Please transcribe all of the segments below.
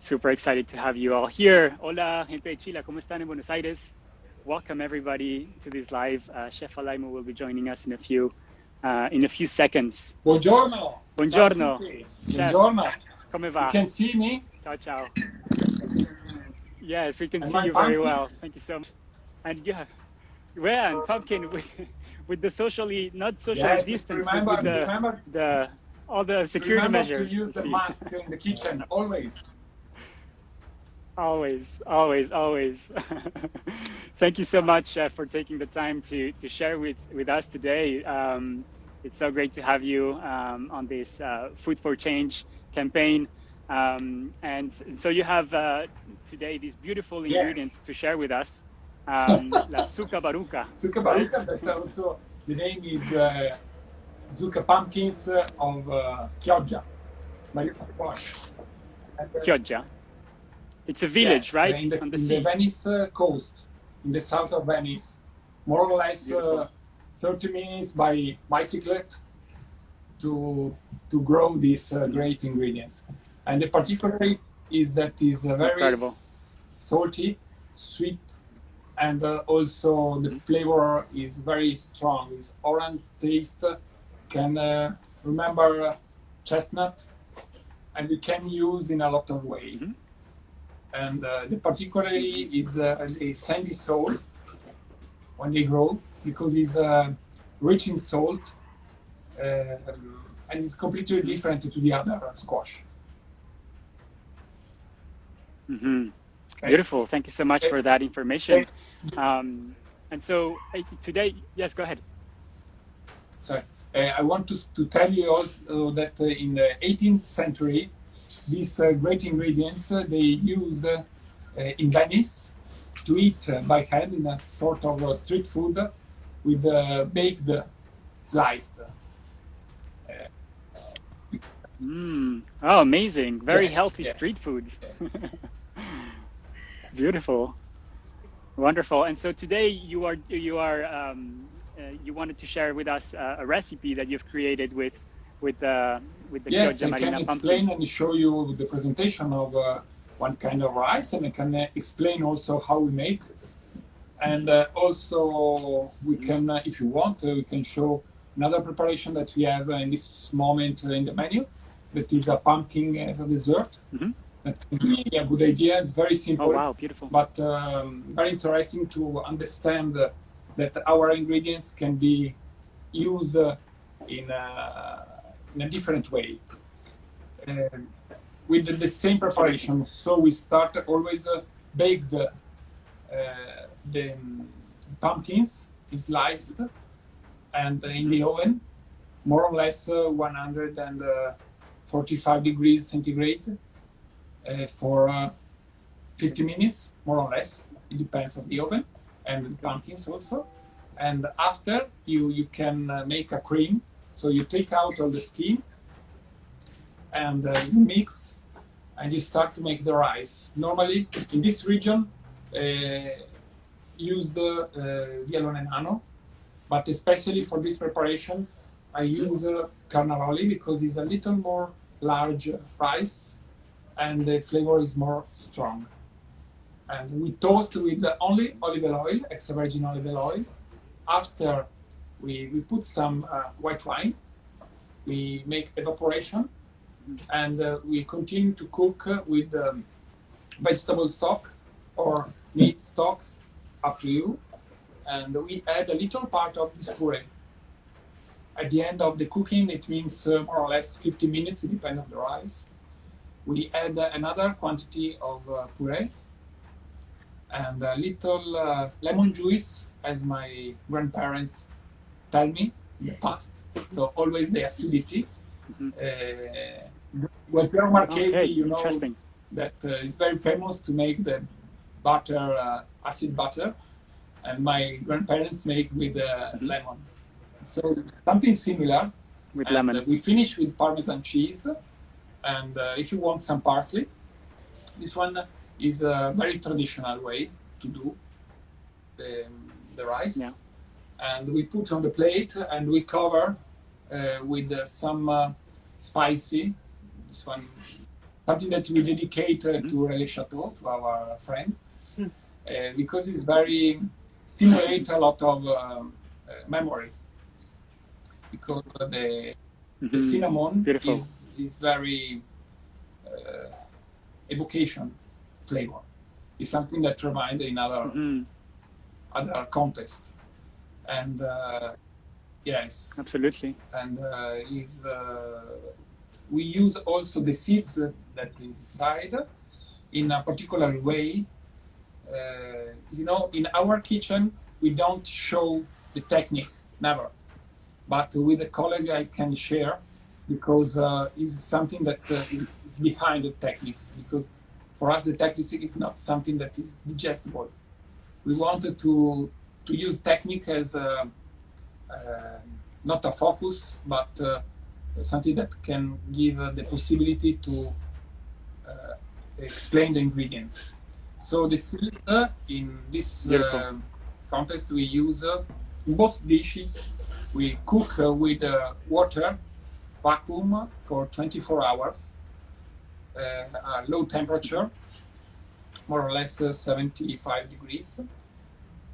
Super excited to have you all here. Hola, gente de Chile, ¿cómo están en Buenos Aires? Welcome everybody to this live. Chef Alajmo will be joining us in a few seconds. Buongiorno. Buongiorno. Chef, Buongiorno. come va? You can see me? Ciao, ciao. Yes, we can And see you very well. pumpkins. Thank you so much. And yeah, and pumpkin with the not socially distanced, but with all the security measures. To use the mask in the kitchen always. Always. Thank you so much for taking the time to share with us today. It's so great to have you on this Food for Change campaign. And so you have today these beautiful ingredients to share with us. La Suca Baruca. Suca Baruca, but also the name is Suca pumpkins of Chioggia Marina squash. Chioggia. It's a village, yes, right? In the Venice coast, in the south of Venice, more or less 30 minutes by bicyclette to grow these great ingredients. And the particularity is that it's very incredible. Salty, sweet, and also the flavor is very strong. It's orange taste, can remember chestnut, and you can use in a lot of ways. Mm-hmm. And the particularity is the sandy soil when they grow, because it's rich in salt and it's completely different to the other squash. Mm-hmm. Okay. Beautiful. Thank you so much for that information. And so today, yes, go ahead. Sorry. I want to tell you also that in the 18th century, these great ingredients they used in Venice to eat by hand in a sort of street food with baked sliced. Oh, amazing! Very healthy street food. Beautiful, wonderful. And so today you wanted to share with us a recipe that you've created with the Chioggia Marina Pumpkin. Yes, I can explain and show you the presentation of one kind of rice, and I can explain also how we make. And also we can, if you want, we can show another preparation that we have in this moment in the menu, that is a pumpkin as a dessert. Mm-hmm. That can be a good idea. It's very simple. Oh, wow, beautiful. But very interesting to understand that our ingredients can be used in a different way with the same preparation. So we start always bake the pumpkins sliced and in the oven, more or less 145 degrees centigrade for 50 minutes, more or less. It depends on the oven and the pumpkins also. And after you can make a cream. So you take out all the skin and you mix and you start to make the rice. Normally in this region use the yellow nano, but especially for this preparation I use carnaroli because it's a little more large rice and the flavor is more strong. And we toast with only olive oil, extra virgin olive oil. After we put some white wine, we make evaporation, and we continue to cook with vegetable stock or meat stock, up to you. And we add a little part of this puree. At the end of the cooking, it means more or less 50 minutes, depending on the rice. We add another quantity of puree and a little lemon juice, as my grandparents tell me in the past. So always the acidity. Gualtiero Marchesi, you know, that is very famous to make the butter, acid butter, and my grandparents make with lemon. So something similar. With lemon. We finish with Parmesan cheese, and if you want some parsley, this one is a very traditional way to do the rice. Yeah. And we put on the plate and we cover with some spicy. This one something that we dedicate to Relais Chateau, to our friend, because it's very stimulate a lot of memory. Because the cinnamon is very evocation flavor. It's something that reminds in other context, and yes, absolutely. And we use also the seeds that inside in a particular way. You know, in our kitchen we don't show the technique, never. But with a colleague I can share, because it's something that is behind the techniques. Because for us the technique is not something that is digestible. We wanted to use technique as not a focus, but something that can give the possibility to explain the ingredients. So the seeds in this context we use in both dishes. We cook with water, vacuum for 24 hours, low temperature, more or less 75 degrees,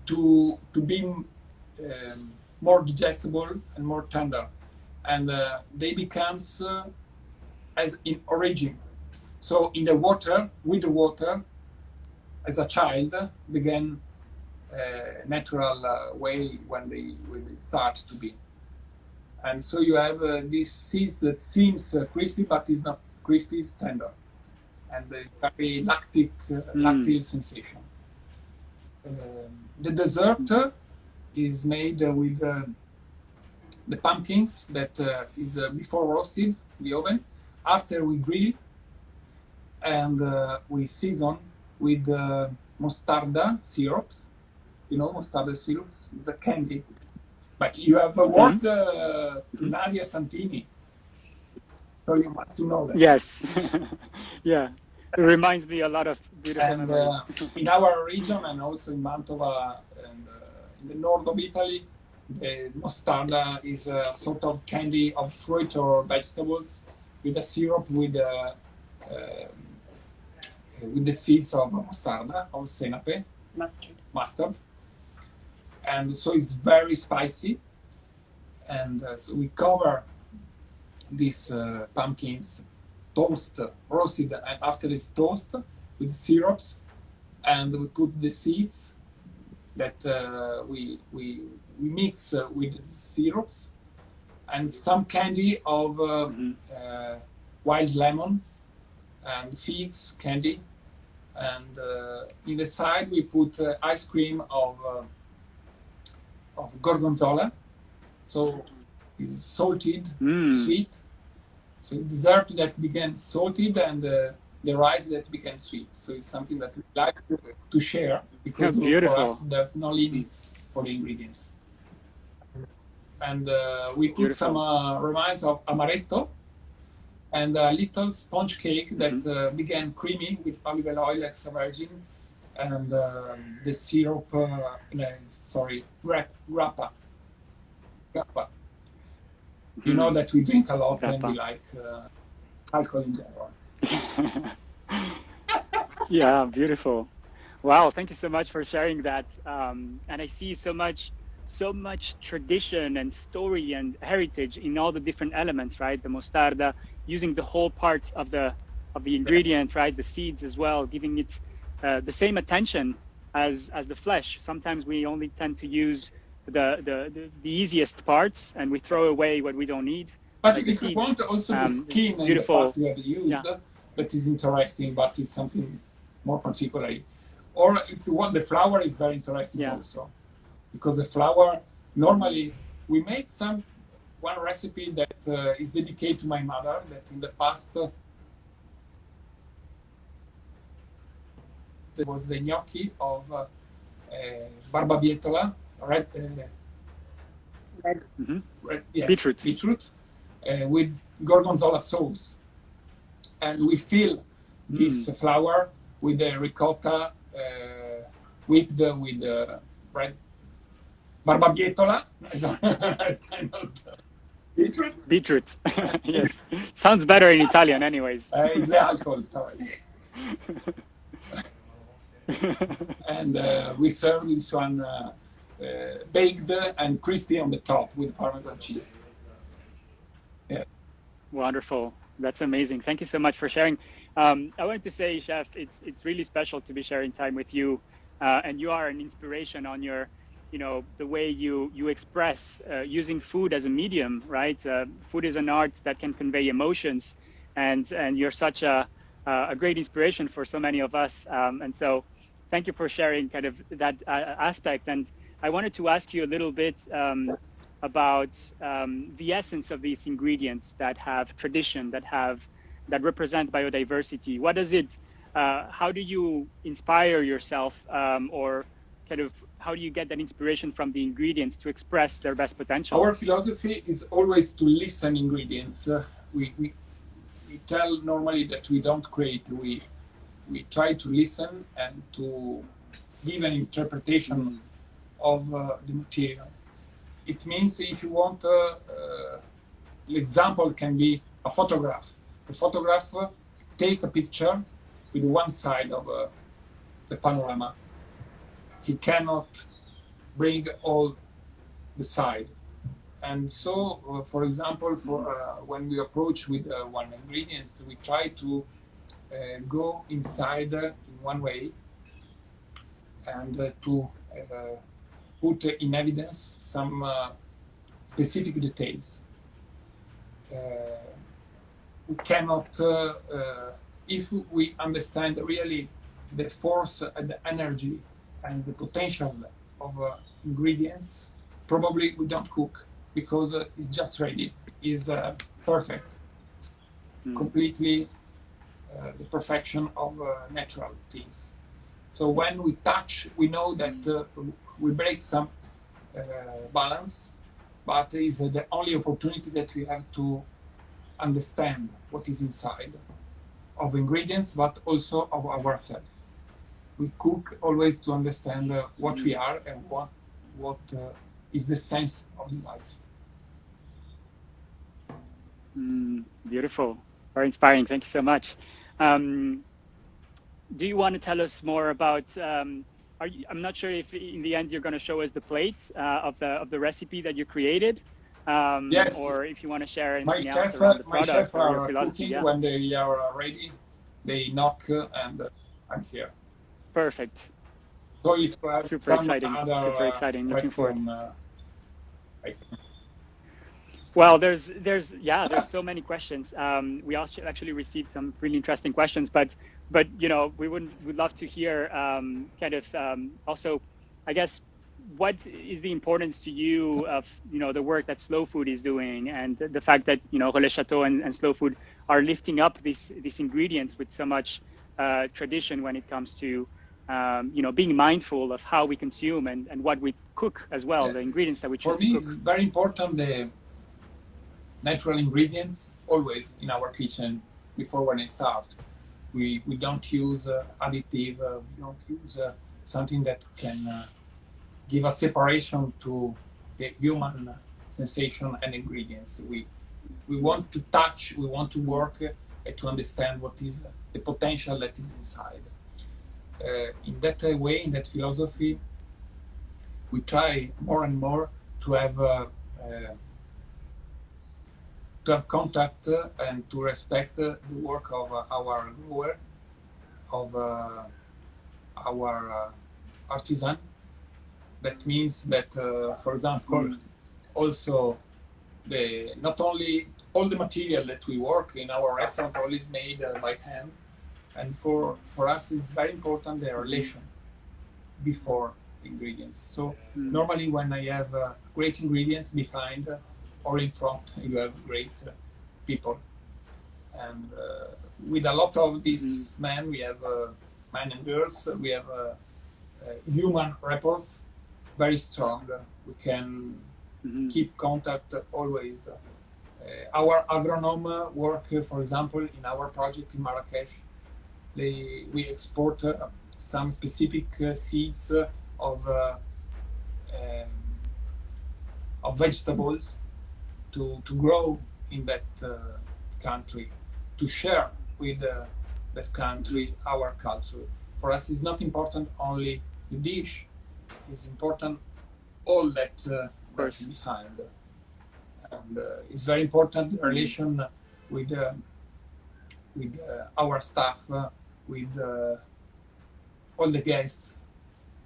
to be more digestible and more tender. And they becomes as in origin. So in the water, with the water, as a child, began natural way when they start to be. And so you have these seeds that seems crispy, but is not crispy, it's tender. And very lactic sensation. The dessert is made with the pumpkins that is before roasted in the oven. After we grill, and we season with mostarda syrups. You know, mostarda syrups is a candy. But you have a word to Nadia Santini, so you must know that. Yes, yeah. It reminds me a lot of beautiful memories. In our region and also in Mantova and in the north of Italy, the mostarda is a sort of candy of fruit or vegetables with a syrup with the seeds of mostarda, of senape, mustard. And so it's very spicy. And so we cover these pumpkins, roasted, and after it's toast with syrups, and we put the seeds that we mix with the syrups, and some candy of wild lemon and figs candy, and in the side we put ice cream of gorgonzola, so it's salted, sweet. So dessert that began salted, and the rice that became sweet. So it's something that we like to share, because for us there's no limits for the ingredients. And we put some reminds of amaretto, and a little sponge cake that began creamy with olive oil extra virgin, and the syrup, grappa. You know that we drink a lot and we like alcohol in general. Yeah, beautiful. Wow, thank you so much for sharing that. And I see so much tradition and story and heritage in all the different elements, right? The mostarda, using the whole part of the ingredient, right? The seeds as well, giving it the same attention as the flesh. Sometimes we only tend to use the easiest parts, and we throw away what we don't need. But like if you want also the skin and the parts you have used, that is interesting, but it's something more particular. Or if you want, the flour is very interesting also, because the flour, normally we make one recipe that is dedicated to my mother, that in the past there was the gnocchi of barbabietola, red beetroot with gorgonzola sauce, and we fill this flour with the ricotta whipped with red barbabietola. I don't know. Beetroot? Beetroot. Yes. Sounds better in Italian anyways. It's the alcohol, sorry. And we serve this one baked and crispy on the top with Parmesan cheese. Yeah. Wonderful. That's amazing. Thank you so much for sharing. I wanted to say, Chef, it's really special to be sharing time with you, and you are an inspiration on your, the way you express using food as a medium, right? Food is an art that can convey emotions, and you're such a great inspiration for so many of us. And so, thank you for sharing kind of that aspect. And I wanted to ask you a little bit about the essence of these ingredients that have tradition, that represent biodiversity. What does it? How do you inspire yourself, or kind of how do you get that inspiration from the ingredients to express their best potential? Our philosophy is always to listen ingredients. We tell normally that we don't create. We try to listen and to give an interpretation of the material. It means if you want, the example can be a photograph. The photographer take a picture with one side of the panorama. He cannot bring all the side. And so, for example, when we approach with one ingredients, we try to go inside in one way and to put in evidence some specific details. We cannot, if we understand really the force and the energy and the potential of ingredients, probably we don't cook, because it's just ready, it's perfect, completely the perfection of natural things. So when we touch, we know that we break some balance, but it's the only opportunity that we have to understand what is inside of ingredients, but also of ourselves. We cook always to understand what we are and what is the sense of the life. Beautiful, very inspiring. Thank you so much. Do you want to tell us more about? I'm not sure if in the end you're going to show us the plate of the recipe that you created, yes. Or if you want to share anything else around the product. My chef or your are philosophy. cooking. Yeah. When they are ready, they knock and I'm here. Perfect. So if you have Super exciting. Other, super exciting. Looking forward. Well, there's so many questions. We actually received some really interesting questions, but we'd love to hear also, I guess, what is the importance to you of the work that Slow Food is doing, and the fact that Relais Chateau and Slow Food are lifting up these ingredients with so much tradition when it comes to being mindful of how we consume and what we cook as well, the ingredients that we choose to cook. For me, it's very important the natural ingredients always in our kitchen before when I start. We don't use additive, we don't use something that can give a separation to the human sensation and ingredients. We want to touch, we want to work to understand what is the potential that is inside. In that way, in that philosophy, we try more and more to have contact and to respect the work of our grower, of our artisan. That means that, for example, also not only all the material that we work in our restaurant all is made by hand, and for us it's very important the relation before ingredients. So normally when I have great ingredients behind or in front, you have great people. And with a lot of these men, we have men and girls, we have human rapport, very strong. We can keep contact always. Our agronome work, for example, in our project in Marrakesh, we export some specific seeds of vegetables to grow in that country, to share with that country our culture. For us, it's not important only the dish; it's important all that that's behind, and it's very important relation with our staff, with all the guests.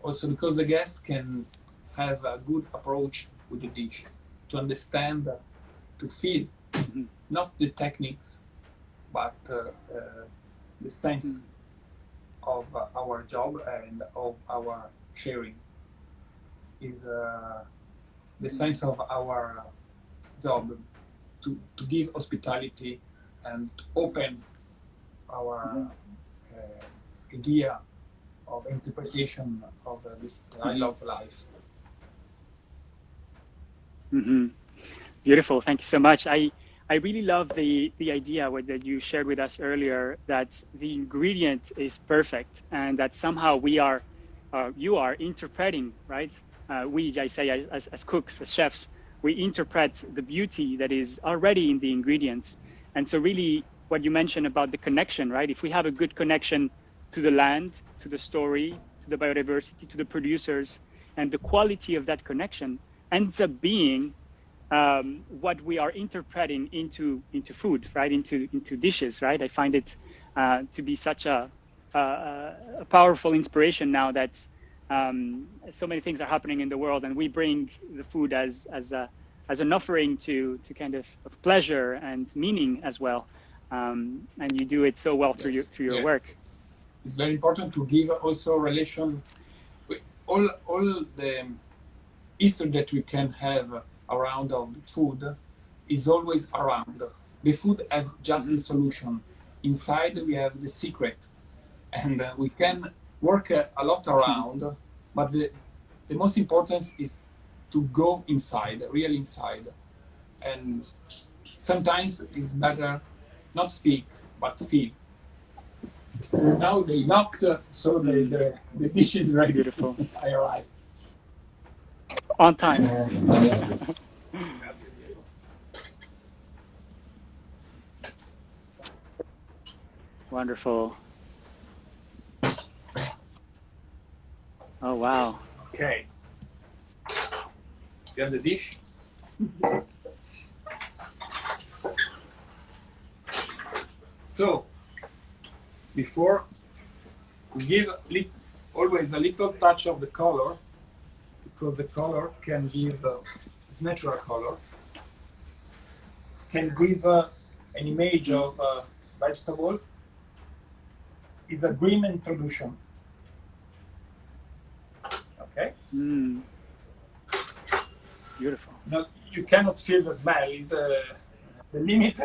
Also, because the guests can have a good approach with the dish, to understand, to feel, not the techniques, but the sense of our job and of our sharing. Is the sense of our job to give hospitality and to open our idea of interpretation of this style of life. Beautiful. Thank you so much. I really love the idea that you shared with us earlier, that the ingredient is perfect and that somehow you are interpreting, right? I say as cooks, as chefs, we interpret the beauty that is already in the ingredients. And so really what you mentioned about the connection, right? If we have a good connection to the land, to the story, to the biodiversity, to the producers, and the quality of that connection ends up being what we are interpreting into food, right? Into dishes, right? I find it to be such a powerful inspiration now that so many things are happening in the world, and we bring the food as an offering to kind of pleasure and meaning as well. And you do it so well through your work. It's very important to give also relation with all the history that we can have around of the food is always around. The food have just the solution. Inside we have the secret, and we can work a lot around, but the most important is to go inside, really inside. And sometimes it's better not speak, but feel. Now they knocked, so the dish is ready. Beautiful. I arrived. On time. Wonderful. Oh, wow. Okay. You have the dish? So, before we give always a little touch of the color, because the color can give its natural color, can give an image of vegetable. Is a green introduction. Okay. Beautiful. Now, you cannot feel the smell. Is the limit.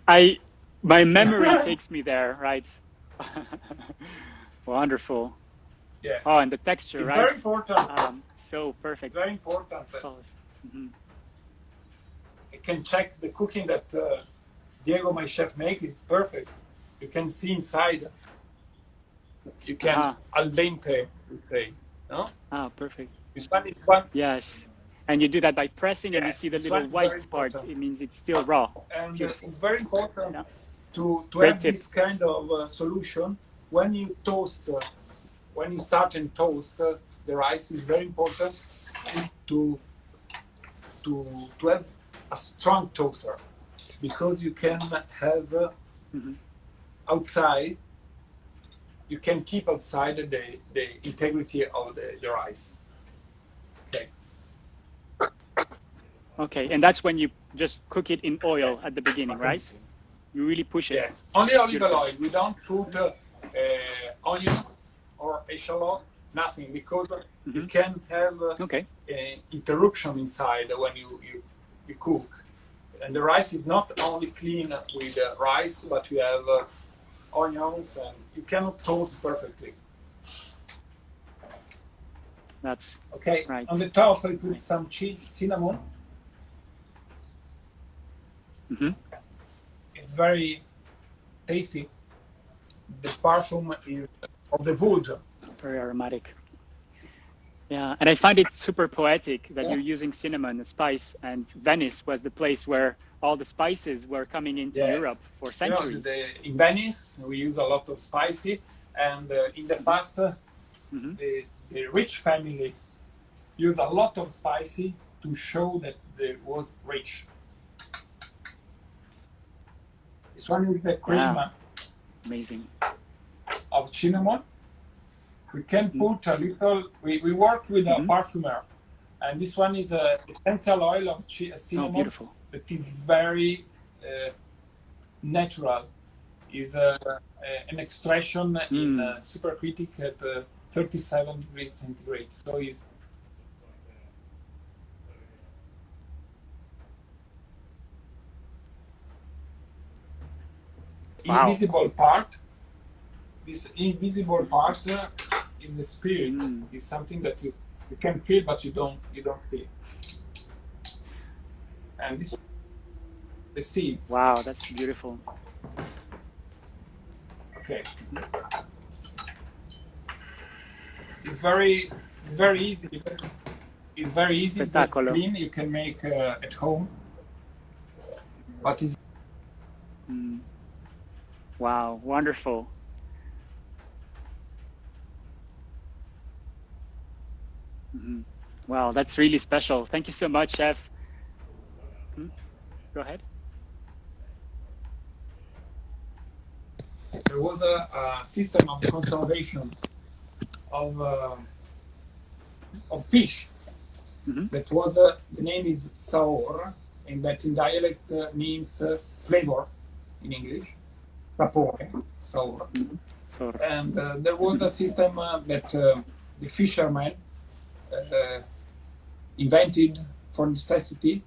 My memory takes me there, right? Wonderful. Yes. Oh, and the texture, it's right? Very important. So perfect. Very important. I can check the cooking that Diego, my chef, make is perfect. You can see inside. You can al dente, we say, no? Perfect. This one is one. Yes, and you do that by pressing, and you see the little white part. It means it's still raw. And it's very important to have this kind of solution when you toast. When you start and toast the rice, is very important to have a strong toaster, because you can have outside. You can keep outside the integrity of the rice. Okay. Okay, and that's when you just cook it in oil at the beginning, right? You really push it. Yes, only olive oil. We don't put onions or echalot, nothing, because you can have interruption inside when you cook. And the rice is not only clean with rice, but you have onions, and you cannot toast perfectly. That's okay. Right. On the top, I put some cinnamon. It's very tasty. The perfume is of the wood. Very aromatic. Yeah, and I find it super poetic that you're using cinnamon, a spice, and Venice was the place where all the spices were coming into Yes. Europe for You know, centuries. in Venice, we use a lot of spicy, and in the past, Hmm. the rich family use a lot of spicy to show that they was rich. This one is the cream Yeah, amazing. of cinnamon. We can put a little, we work with a Mm-hmm. perfumer, and this one is a essential oil of Oh, cinnamon beautiful. that is very natural. Is an extraction in Mm. supercritic at 37 degrees centigrade. So it's Wow. invisible part. This invisible part is the spirit. Mm. It's something that you can feel, but you don't see. And this the seeds. Wow, that's beautiful. Okay, Mhm. it's very it's very easy. It's very easy. It's very Spettacolo. clean. You can make at home, but it's Mm. Wow, wonderful. Hmm. Wow, that's really special. Thank you so much, Chef. Hmm? Go ahead. there was a system of conservation of uh, of fish Hmm. that was the name is saor, and that in dialect means flavor in English. Sapore, saor. Hmm. So, And there was a system that the fishermen uh, invented for necessity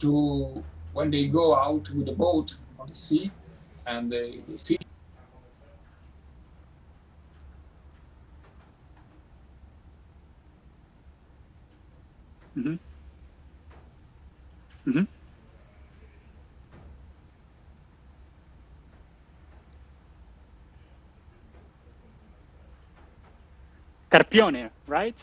to when they go out with a boat on the sea and they fish. hmm. Hmm. Carpione, right?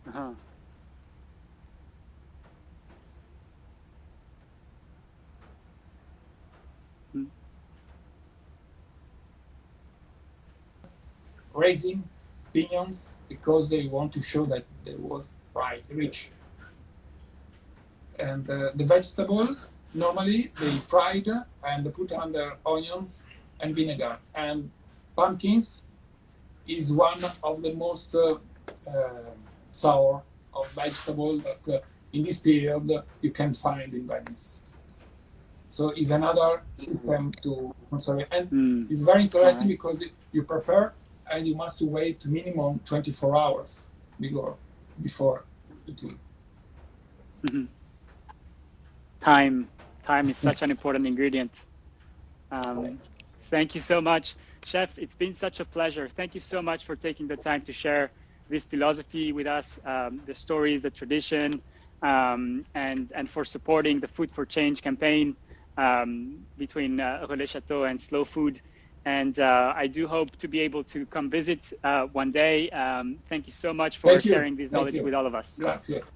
Uh-huh. Mm. Raising pigeons because they want to show that they was right rich. And the vegetable normally they fried and put under onions and vinegar. And pumpkins is one of the most sour of vegetable that in this period you can find in Venice. So it's another system to conserve, and Mm. it's very All interesting right. because you prepare and you must wait minimum 24 hours before eating. Hmm. Time. Time is such an important ingredient. Um, Thank you so much, Chef. It's been such a pleasure. Thank you so much for taking the time to share this philosophy with us, the stories, the tradition, and for supporting the Food for Change campaign between Relais Chateau and Slow Food. And I do hope to be able to come visit one day. Thank you so much for Thank you. sharing this Thank knowledge you. with all of us. Grazie.